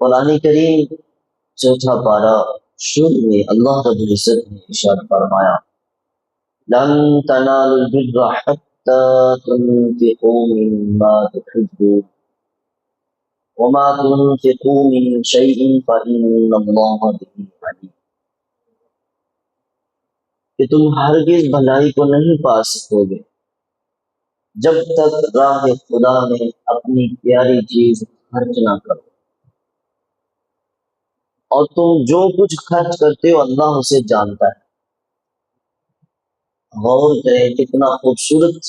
قرآن کریم چوتھا پارہ شروع میں اللہ رب العزت نے ارشاد فرمایا لن تنالوا البر حتى تنفقوا مما تحبون وما تنفقوا من شيء فإن الله به عليم، کہ تم ہرگز بھلائی کو نہیں پا سکو گے جب تک راہ خدا میں اپنی پیاری چیز خرچ نہ کرو، اور تم جو کچھ خرچ کرتے ہو اللہ اسے جانتا ہے۔ غور کریں کتنا خوبصورت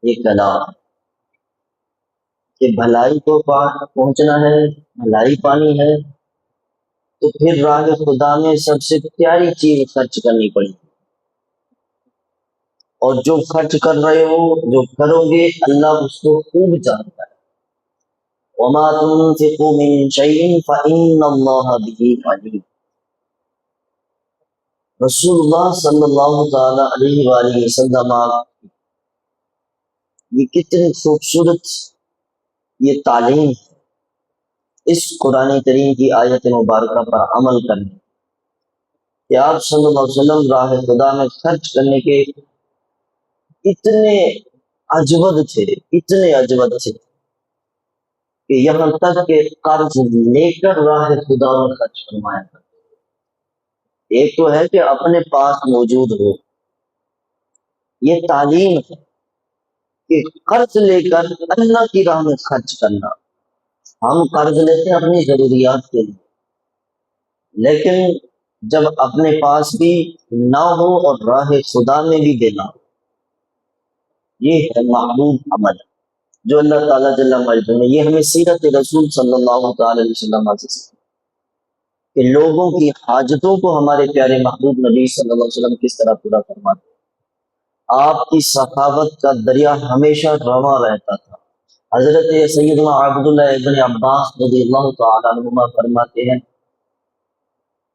یہ کلام ہے کہ بھلائی کو پہنچنا ہے، بھلائی پانی ہے تو پھر راہ خدا میں سب سے پیاری چیز خرچ کرنی پڑی، اور جو خرچ کر رہے ہو جو کرو گے اللہ اس کو خوب جانتا ہے۔ وما تنفقوا من شيء فإن الله به عليم۔ رسول اللہ صلی اللہ تعالی علیہ وآلہ وسلم یہ کتنی خوبصورت یہ تعلیم ہے اس قرآن کریم کی آیت مبارکہ پر عمل کرنے کہ آپ صلی اللہ علیہ وسلم راہ خدا میں خرچ کرنے کے اتنے اجود تھے کہ یہاں تک کہ قرض لے کر راہ خدا میں خرچ فرمایا کرتے۔ ایک تو ہے کہ اپنے پاس موجود ہو، یہ تعلیم ہے کہ قرض لے کر اللہ کی راہ میں خرچ کرنا۔ ہم قرض لیتے ہیں اپنی ضروریات کے لیے، لیکن جب اپنے پاس بھی نہ ہو اور راہ خدا میں بھی دینا ہو، یہ ہے محبوب عمل جو اللہ تعالیٰ جل مجدہ نے یہ ہمیں سیرت رسول صلی اللہ تعالی علیہ وسلم سے سکھایا کہ لوگوں کی حاجتوں کو ہمارے پیارے محبوب نبی صلی اللہ علیہ وسلم کس طرح پورا فرماتے۔ آپ کی سخاوت کا دریا ہمیشہ رواں رہتا تھا۔ حضرت سیدنا عبداللہ ابن عباس رضی اللہ تعالی عنہما فرماتے ہیں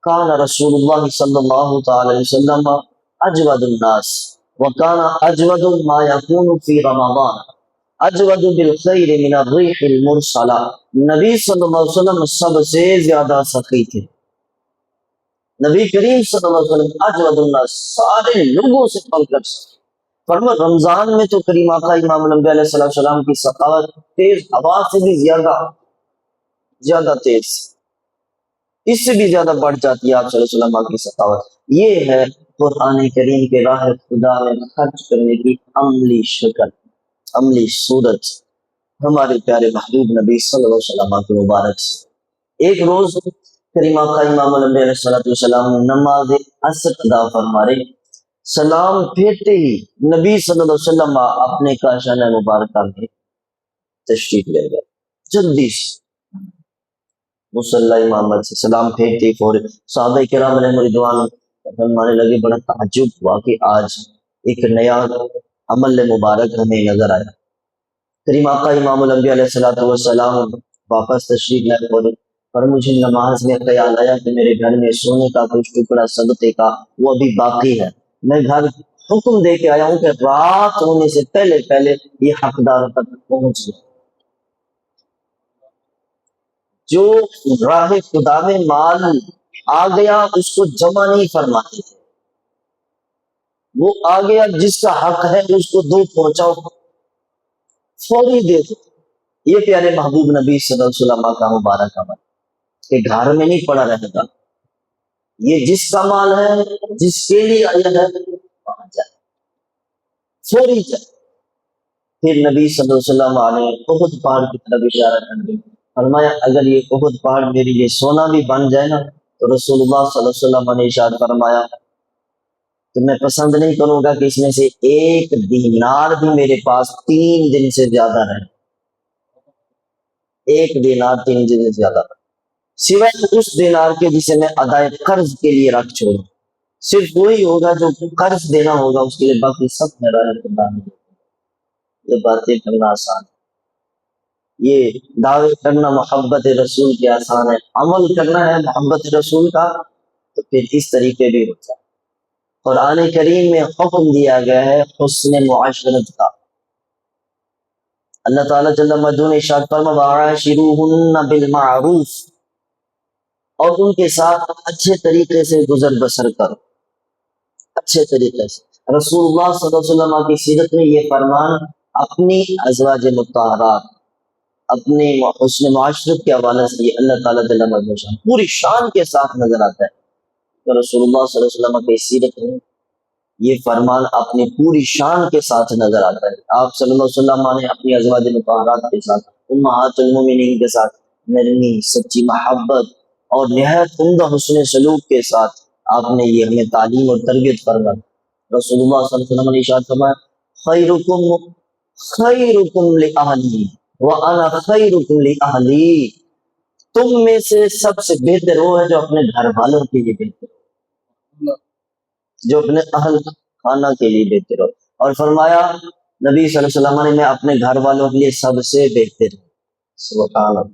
کان رسول اللہ صلی اللہ تعالی علیہ وسلم اجود الناس وکان اجود ما یکون فی رمضان اجود بالخیر من الریح المرسلہ۔ نبی صلی اللہ علیہ وسلم سب سے زیادہ سخی تھے۔ نبی کریم صلی اللہ علیہ وسلم اجود الناس، سارے لوگوں سے بڑھ کر فرما رمضان میں تو کریم آقا امام الانبیاء علیہ السلام کی سخاوت تیز ہوا سے بھی زیادہ تیز، اس سے بھی زیادہ بڑھ جاتی ہے آپ صلی اللہ علیہ وسلم کی سخاوت۔ یہ ہے قرآن کریم کے راہ خدا میں خرچ کرنے کی عملی شکل، عملی صورت ہمارے پیارے محبوب نبی صلی اللہ علیہ وسلم کے مبارک سے۔ ایک روز کریم آقا امام الانبیاء علیہ السلام نماز عصر ادا فرما رہے، سلام پھیرتے ہی نبی صلی اللہ علیہ وسلم اپنے کاشانہ مبارکہ میں تشریف لے گئے، جلدی سے مصلی امامت سے سلام پھیرتے ہی فوری صحابہ کرام علیہ رضوان فرمانے لگے بڑا تعجب ہوا کہ آج ایک نیا عمل مبارک ہمیں نظر آیا۔ کریم آقا امام الانبیاء علیہ السلام واپس تشریف لائے فوری، پر مجھے نماز میں خیال آیا کہ میرے گھر میں سونے کا کچھ ٹکڑا صدقے کا وہ ابھی باقی ہے، میں گھر حکم دے کے آیا ہوں کہ رات ہونے سے پہلے یہ حقدار تک پہنچ جائے۔ جو راہ خدا میں مال آ گیا اس کو جمع نہیں فرماتے تھے، وہ آ گیا جس کا حق ہے اس کو دو پہنچاؤ، فوری دے دو۔ یہ پیارے محبوب نبی صلی اللہ علیہ وسلم کا مبارک عمل کہ گھر میں نہیں پڑا رہے گا، یہ جس کا مال ہے جس کے لیے آیا ہے وہاں جائے، فوری جائے۔ پھر نبی صلی اللہ علیہ وسلم نے احد پہاڑ کی طرف اشارہ کر دیا، فرمایا اگر یہ احد پہاڑ میرے لیے سونا بھی بن جائے نا تو رسول اللہ صلی اللہ علیہ وسلم نے ارشاد فرمایا کہ میں پسند نہیں کروں گا کہ اس میں سے ایک دینار بھی میرے پاس 3 دن سے زیادہ رہے، ایک دینار 3 دن سے زیادہ رہے، سوائے اس دینار کے جسے میں ادائے قرض کے لیے رکھ چھوڑوں، صرف وہی ہوگا جو قرض دینا ہوگا، اس کے لیے باقی سب میرا خدا ہے۔ یہ باتیں کرنا آسان ہے، یہ دعوے کرنا محبت رسول کے آسان ہے، عمل کرنا ہے محبت رسول کا تو پھر اس طریقے بھی ہوتا ہے۔ قرآن کریم میں حکم دیا گیا ہے حسن معاشرت کا۔ اللہ تعالیٰ جل مجدہ نے ارشاد فرمایا وَعَاشِرُوهُنَّ بِالْمَعْرُوفِ، اور ان کے ساتھ اچھے طریقے سے گزر بسر کرو، اچھے طریقے سے۔ رسول اللہ صلی اللہ علیہ وسلم کی سیرت میں یہ فرمان اپنی ازواج مطہرات، اپنے حسن معاشرت کے حوالے سے یہ اللہ تعالیٰ جل وعلا پوری شان کے ساتھ نظر آتا ہے۔ تو رسول اللہ صلی اللہ علیہ وسلم کی سیرت میں یہ فرمان اپنی پوری شان کے ساتھ نظر آتا ہے۔ آپ صلی اللہ علیہ وسلم نے اپنی ازواج مطہرات کے ساتھ، امہات المومنین کے ساتھ نرمی، سچی محبت اور نہایت عمدہ حسن سلوک کے ساتھ آپ نے یہ ہمیں تعلیم اور تربیت فرمائی۔ رسول اللہ صلی اللہ علیہ وسلم نے ارشاد فرمایا خیرکم خیرکم لأہلی وانا خیرکم لأہلی، تم میں سے سب سے بہتر وہ ہے جو اپنے گھر والوں کے لیے بہتر ہو، جو اپنے اہل خانہ کے لیے بہتر ہو۔ اور فرمایا نبی صلی اللہ علیہ وسلم نے میں اپنے گھر والوں کے لیے سب سے بہتر ہوں۔ سبحان اللہ۔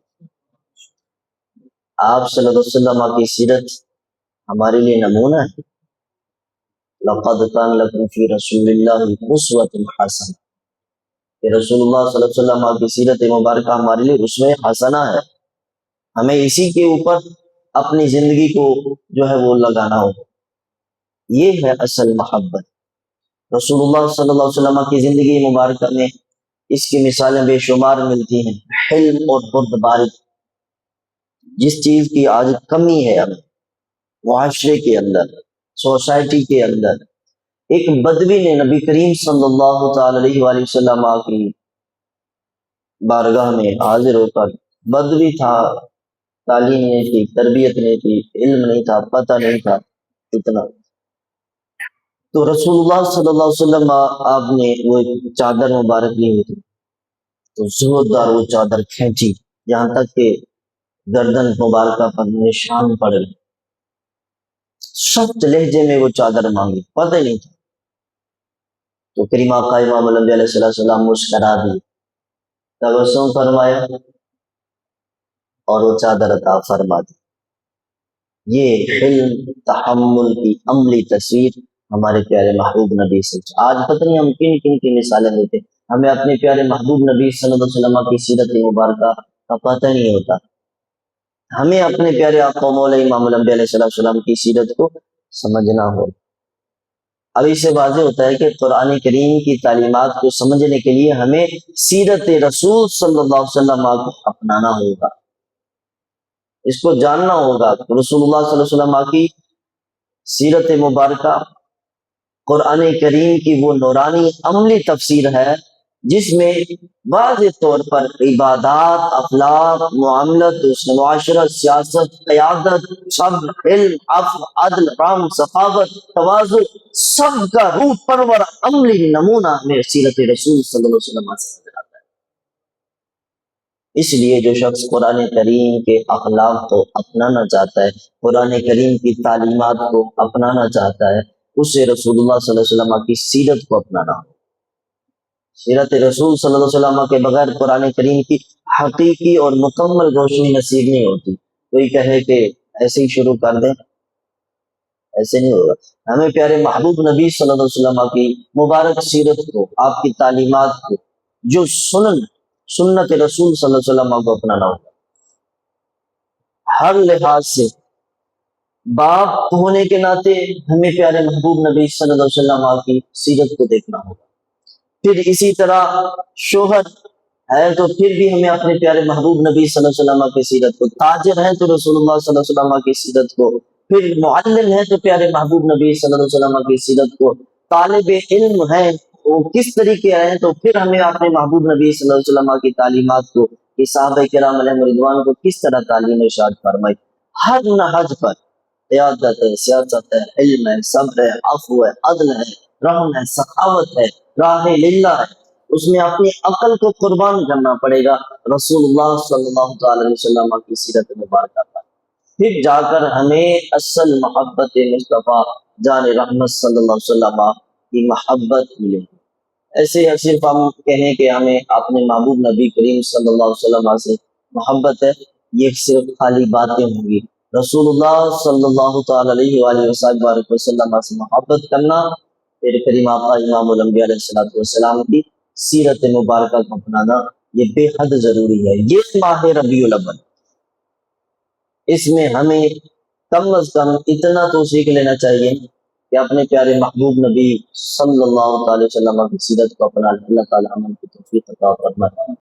آپ صلی اللہ علیہ وسلم کی سیرت ہمارے لیے نمونہ ہے۔ لقد کان لکم فی رسول اللہ اسوۃ حسنہ، کہ رسول اللہ صلی اللہ علیہ وسلم کی سیرت مبارکہ ہمارے لیے اسوہ حسنہ ہے۔ ہمیں اسی کے اوپر اپنی زندگی کو جو ہے وہ لگانا ہوگا۔ یہ ہے اصل محبت۔ رسول اللہ صلی اللہ علیہ وسلم کی زندگی مبارکہ میں اس کی مثالیں بے شمار ملتی ہیں۔ حلم اور بردباری، جس چیز کی آج کمی ہے ہمیں معاشرے کے اندر، سوسائٹی کے اندر۔ ایک بدوی نے نبی کریم صلی اللہ تعالی علیہ وآلہ وسلم کی بارگاہ میں حاضر ہو کر، بدوی تھا، تعلیم نہیں تھی، تربیت نہیں تھی، علم نہیں تھا، پتہ نہیں تھا اتنا، تو رسول اللہ صلی اللہ علیہ وسلم آپ نے وہ چادر مبارک لی ہوئی تھی، تو زوردار وہ چادر کھینچی یہاں تک کہ گردن مبارکہ پر نشان پڑ گئے۔ سخت لہجے میں وہ چادر مانگی، پتہ ہی نہیں تھا، تو کریم آقا امام الانبیاء علیہ السلام مسکرا دی، تبسم فرمایا اور وہ چادر عطا فرما دی۔ یہ حلم تحمل کی عملی تصویر ہمارے پیارے محبوب نبی صلی اللہ علیہ وسلم۔ آج پتہ نہیں ہم کن کن کی مثالیں دیتے ہیں، ہمیں اپنے پیارے محبوب نبی صلی اللہ علیہ وسلم کی سیرت مبارکہ کا پتہ نہیں ہوتا۔ ہمیں اپنے پیارے آقا مولا امام الانبیاء علیہ السلام کی سیرت کو سمجھنا ہو۔ اب اس سے واضح ہوتا ہے کہ قرآن کریم کی تعلیمات کو سمجھنے کے لیے ہمیں سیرت رسول صلی اللہ علیہ وسلم کو اپنانا ہوگا، اس کو جاننا ہوگا۔ رسول اللہ صلی اللہ علیہ وسلم کی سیرت مبارکہ قرآن کریم کی وہ نورانی عملی تفسیر ہے جس میں واضح طور پر عبادات، اخلاق، معاملت، حسن معاشرت، سیاست، قیادت، صبر، علم، عفو، عدل، رحم، سخاوت، تواضع، سب کا روح پرور عملی نمونہ ہمیں سیرت رسول صلی اللہ علیہ وسلم سے نظر آتا ہے۔ اس لیے جو شخص قرآن کریم کے اخلاق کو اپنانا چاہتا ہے، قرآن کریم کی تعلیمات کو اپنانا چاہتا ہے، اسے رسول اللہ صلی اللہ علیہ وسلم کی سیرت کو اپنانا ہو۔ سیرت رسول صلی اللہ علیہ وسلم کے بغیر قرآن کریم کی حقیقی اور مکمل روشنی نصیب نہیں ہوتی۔ کوئی کہے کہ ایسے ہی شروع کر دیں، ایسے نہیں ہوگا۔ ہمیں پیارے محبوب نبی صلی اللہ علیہ وسلم کی مبارک سیرت کو، آپ کی تعلیمات کو، جو سنت رسول صلی اللہ علیہ وسلم کو اپنانا ہوگا۔ ہر لحاظ سے باپ ہونے کے ناطے ہمیں پیارے محبوب نبی صلی اللہ علیہ وسلم کی سیرت کو دیکھنا ہوگا۔ پھر اسی طرح شوہر ہے تو پھر بھی ہمیں اپنے پیارے محبوب نبی صلی اللہ علیہ وسلم کی سیرت کو، تاجر ہے تو رسول اللہ صلی اللہ علیہ وسلم کی سیرت کو، پھر معلم ہے تو پیارے محبوب نبی صلی اللہ علیہ وسلم کی سیرت کو، طالب علم ہے وہ کس طریقے آئے ہیں تو پھر ہمیں اپنے محبوب نبی صلی اللہ علیہ وسلم کی تعلیمات کو، کہ صحابہ کرام علیہم رضوان کو کس طرح تعلیم ارشاد فرمائی۔ ہر نہج پر قیادت ہے، سیاست ہے، علم ہے، صبر ہے، عفو ہے، عدل ہے، رحم ہے، سخاوت ہے، راہ للہ ہے، اس میں اپنی عقل کو قربان کرنا پڑے گا رسول اللہ صلی اللہ تعالی علیہ وسلم کی سیرت مبارکہ پر۔ پھر جا کر ہمیں اصل محبت مصطفیٰ جان رحمت صلی اللہ علیہ وسلم کی محبت ملے گی۔ ایسے صرف ہم کہیں کہ ہمیں اپنے محبوب نبی کریم صلی اللہ علیہ وسلم سے محبت ہے، یہ صرف خالی باتیں ہوں گی۔ رسول اللہ صلی اللہ تعالی علیہ وآلہ وسلم سے محبت کرنا، پھر کریم آقا امام الانبیاء علیہ السلام کی سیرت مبارکہ کو اپنانا، یہ بے حد ضروری ہے۔ یہ ماہ ربیع الاول، اس میں ہمیں کم از کم اتنا تو سیکھ لینا چاہیے کہ اپنے پیارے محبوب نبی صلی اللہ تعالی وسلم کی سیرت کو اپنا اللہ تعالیٰ عمل کی توفیق عطا فرمائے۔